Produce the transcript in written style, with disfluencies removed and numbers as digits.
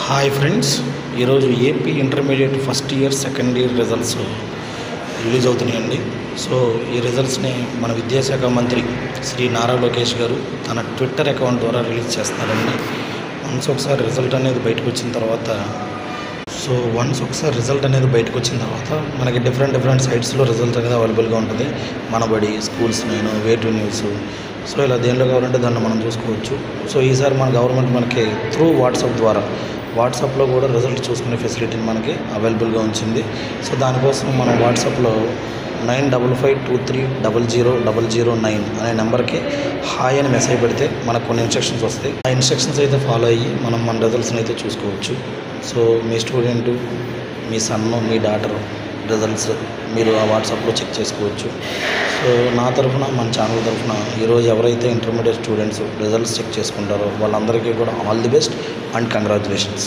Hi friends, ఈరోజు AP intermediate first year second year results release అవుతున్నాయండి. So ఈ రిజల్ట్స్ని మన విద్యాశాఖ మంత్రి శ్రీ నారా లోకేష్ గారు తన ట్విట్టర్ అకౌంట్ ద్వారా రిలీజ్ చేస్తున్నారండి. వన్స్ ఒకసారి రిజల్ట్ అనేది బయటకు వచ్చిన తర్వాత మనకి డిఫరెంట్ సైట్స్లో రిజల్ట్ అనేది అవైలబుల్గా ఉంటుంది. మనబడి, స్కూల్స్, నేను, వేటు న్యూస్, సో ఇలా దేనిలో కావాలంటే దాన్ని మనం చూసుకోవచ్చు. సో ఈసారి మన గవర్నమెంట్ మనకి త్రూ వాట్సాప్లో కూడా రిజల్ట్ చూసుకునే ఫెసిలిటీని మనకి అవైలబుల్గా ఉంచింది. సో దానికోసం మనం వాట్సాప్లో 9523000009 అనే నెంబర్కి హాయ్ అని మెసేజ్ పెడితే మనకు కొన్ని ఇన్స్ట్రక్షన్స్ వస్తాయి. ఆ ఇన్స్ట్రక్షన్స్ అయితే ఫాలో అయ్యి మనం మన రిజల్ట్స్ని అయితే చూసుకోవచ్చు. సో మీ స్టూడెంట్, మీ సన్ను, మీ డాటర్ రిజల్ట్స్ మీరు ఆ వాట్సాప్లో చెక్ చేసుకోవచ్చు. సో నా తరఫున, మన ఛానల్ తరఫున ఈరోజు ఎవరైతే ఇంటర్మీడియట్ స్టూడెంట్స్ రిజల్ట్స్ చెక్ చేసుకుంటారో వాళ్ళందరికీ కూడా all the best and congratulations.